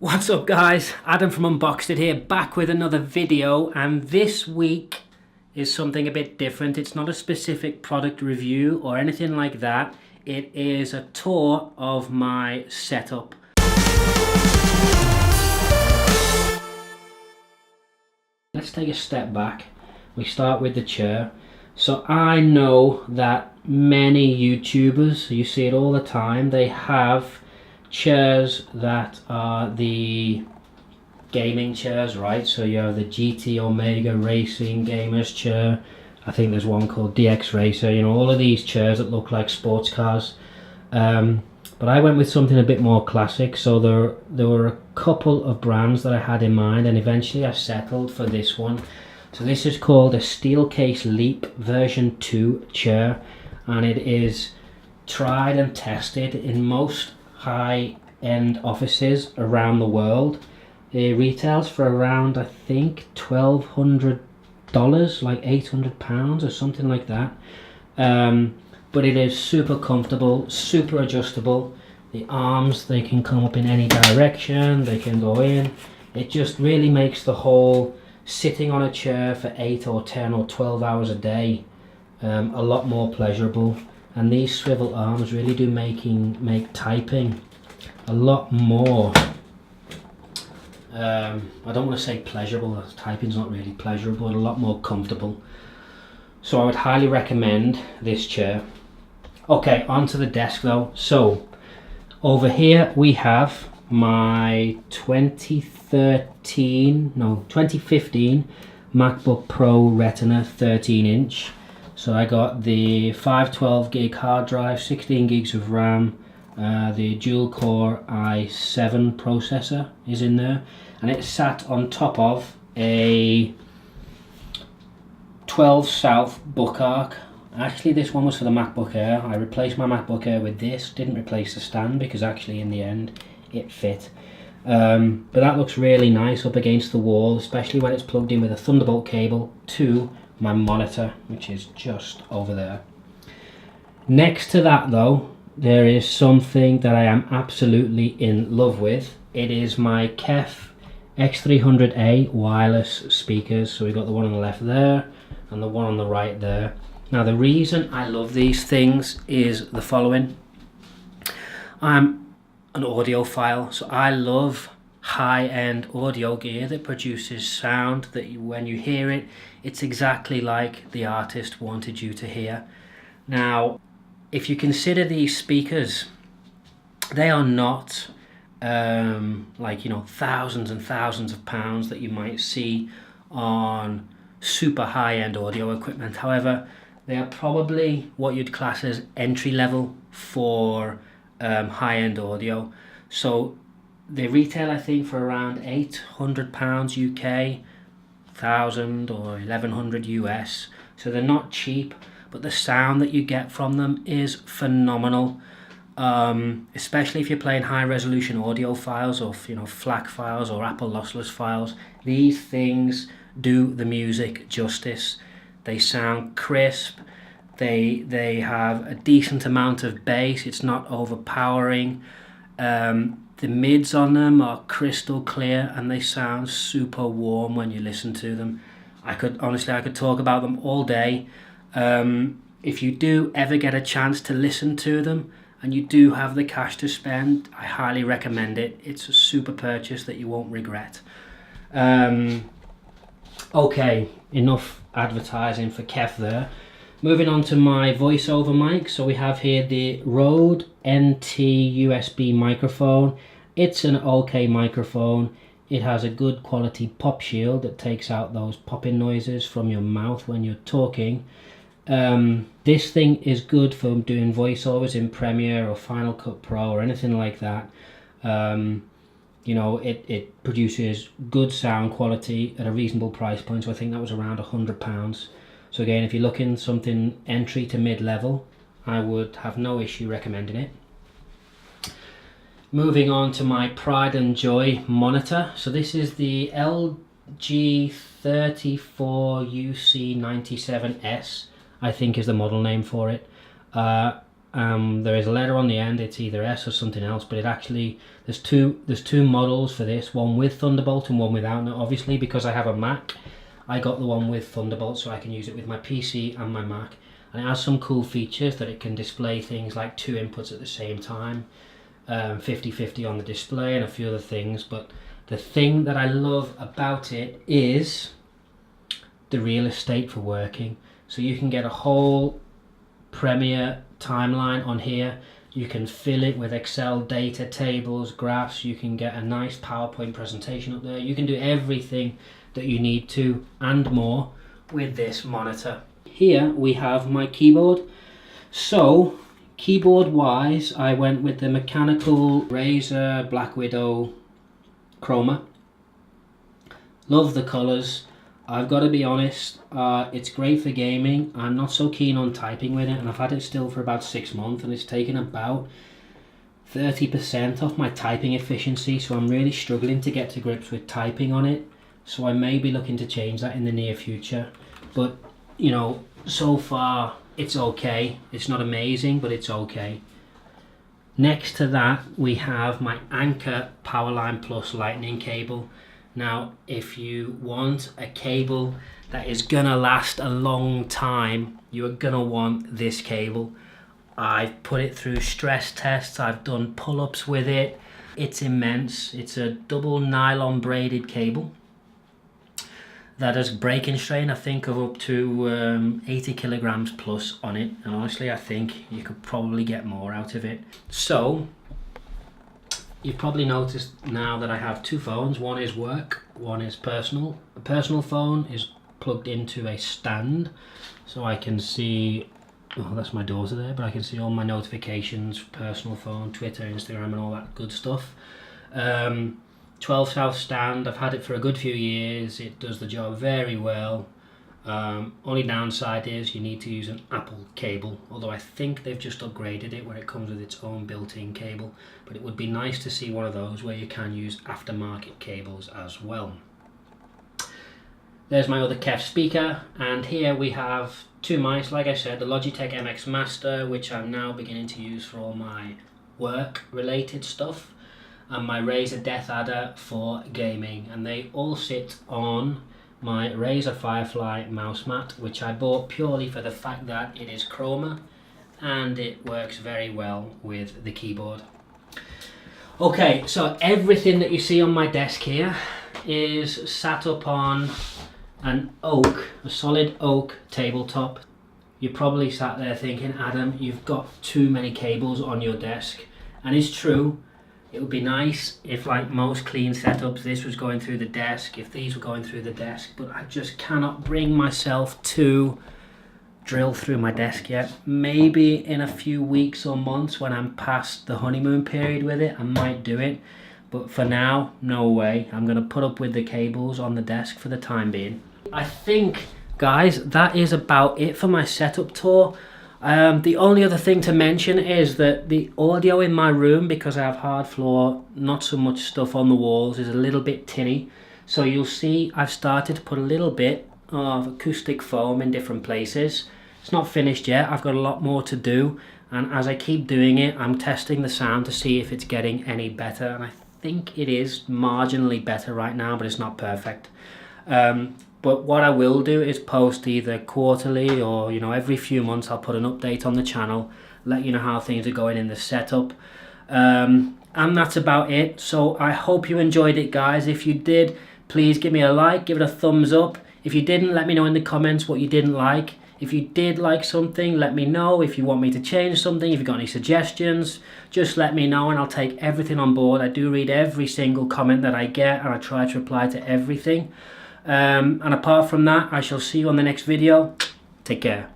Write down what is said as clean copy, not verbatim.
What's up guys, Adam from UnBoxedIT here, back with another video, and this week is something a bit different. It's not a specific product review or anything like that. It is a tour of my setup. Let's take a step back. We start with the chair. So I know that many YouTubers, you see it all the time, they have chairs that are the gaming chairs, right? So you have the GT Omega Racing Gamers chair. I think there's one called DX Racer. You know, all of these chairs that look like sports cars. But I went with something a bit more classic. So there were a couple of brands that I had in mind, and eventually I settled for this one. So this is called a Steelcase Leap version 2 chair, and it is tried and tested in most high-end offices around the world. It retails for around, I think, $1,200, like £800 or something like that. But it is super comfortable, super adjustable. The arms, they can come up in any direction, they can go in. It just really makes the whole sitting on a chair for 8 or 10 or 12 hours a day a lot more pleasurable. And these swivel arms really do make typing a lot more, I don't want to say pleasurable, typing's not really pleasurable, but a lot more comfortable. So I would highly recommend this chair. Okay, onto the desk though. So over here we have my 2015 MacBook Pro Retina 13-inch. So I got the 512 gig hard drive, 16 gigs of RAM, the dual core i7 processor is in there, and it's sat on top of a 12 South Bookmark. Actually this one was for the MacBook Air. I replaced my MacBook Air with this, didn't replace the stand because actually in the end it fit. But that looks really nice up against the wall, especially when it's plugged in with a Thunderbolt cable to my monitor, which is just over there. Next to that though, there is something that I am absolutely in love with. It is my KEF X300A wireless speakers. So we've got the one on the left there and the one on the right there. Now the reason I love these things is the following. I'm an audiophile, so I love high-end audio gear that produces sound that when you hear it, it's exactly like the artist wanted you to hear. Now, if you consider these speakers, they are not like, you know, thousands and thousands of pounds that you might see on super high-end audio equipment. However, they are probably what you'd class as entry level for high-end audio. So they retail, I think, for around £800 UK, 1,000 or 1,100 US. So they're not cheap, but the sound that you get from them is phenomenal. Especially if you're playing high-resolution audio files, or you know, FLAC files or Apple lossless files. These things do the music justice. They sound crisp. They have a decent amount of bass. It's not overpowering. The mids on them are crystal clear and they sound super warm when you listen to them. I could talk about them all day. If you do ever get a chance to listen to them and you do have the cash to spend, I highly recommend it. It's a super purchase that you won't regret. Okay, enough advertising for KEF there. Moving on to my voiceover mic. So we have here the Rode NT USB microphone. It's an okay microphone. It has a good quality pop shield that takes out those popping noises from your mouth when you're talking. This thing is good for doing voiceovers in Premiere or Final Cut Pro or anything like that. You know, it produces good sound quality at a reasonable price point. So I think that was around £100. So again, if you're looking something entry to mid-level, I would have no issue recommending it. Moving on to my pride and joy monitor. So this is the LG 34UC97S, I think is the model name for it. There is a letter on the end. It's either S or something else, but it actually, there's two models for this, one with Thunderbolt and one without. Now obviously because I have a Mac, I got the one with Thunderbolt so I can use it with my PC and my Mac, and it has some cool features that it can display things like 2 inputs at the same time, 50/50 on the display, and a few other things. But the thing that I love about it is the real estate for working. So you can get a whole Premiere timeline on here. You can fill it with Excel data, tables, graphs. You can get a nice PowerPoint presentation up there. You can do everything that you need to and more with this monitor. Here we have my keyboard. So keyboard wise, I went with the mechanical Razer Black Widow Chroma. Love the colors. I've got to be honest, it's great for gaming. I'm not so keen on typing with it, and I've had it still for about 6 months, and it's taken about 30% off my typing efficiency, so I'm really struggling to get to grips with typing on it. So I may be looking to change that in the near future. But, you know, so far it's okay. It's not amazing, but it's okay. Next to that, we have my Anker Powerline Plus lightning cable. Now, if you want a cable that is gonna last a long time, you're gonna want this cable. I've put it through stress tests, I've done pull-ups with it. It's immense. It's a double nylon braided cable that has breaking strain, I think, of up to 80 kilograms plus on it. And honestly, I think you could probably get more out of it. So, you've probably noticed now that I have 2 phones. One is work, one is personal. A personal phone is plugged into a stand, so I can see, oh, that's my daughter there, but I can see all my notifications, personal phone, Twitter, Instagram, and all that good stuff. 12 South stand, I've had it for a good few years. It does the job very well. Only downside is you need to use an Apple cable, although I think they've just upgraded it where it comes with its own built-in cable, but it would be nice to see one of those where you can use aftermarket cables as well. There's my other KEF speaker, and here we have 2 mics, like I said, the Logitech Mx Master, which I'm now beginning to use for all my work related stuff, and my Razer Death Adder for gaming, and they all sit on my Razer Firefly mouse mat, which I bought purely for the fact that it is chroma and it works very well with the keyboard. Okay, so everything that you see on my desk here is sat up on an oak, a solid oak tabletop. You're probably sat there thinking, Adam, you've got too many cables on your desk, and it's true. It would be nice if, like most clean setups, this was going through the desk, if these were going through the desk, but I just cannot bring myself to drill through my desk yet. Maybe in a few weeks or months when I'm past the honeymoon period with it, I might do it. But for now, no way. I'm going to put up with the cables on the desk for the time being. I think, guys, that is about it for my setup tour. The only other thing to mention is that the audio in my room, because I have hard floor, not so much stuff on the walls, is a little bit tinny. So you'll see I've started to put a little bit of acoustic foam in different places. It's not finished yet, I've got a lot more to do, and as I keep doing it, I'm testing the sound to see if it's getting any better, and I think it is marginally better right now, but it's not perfect. But what I will do is post either quarterly or, you know, every few months I'll put an update on the channel, let you know how things are going in the setup. And that's about it. So I hope you enjoyed it, guys. If you did, please give me a like, give it a thumbs up. If you didn't, let me know in the comments what you didn't like. If you did like something, let me know. If you want me to change something, if you've got any suggestions, just let me know and I'll take everything on board. I do read every single comment that I get and I try to reply to everything. And apart from that, I shall see you on the next video. Take care.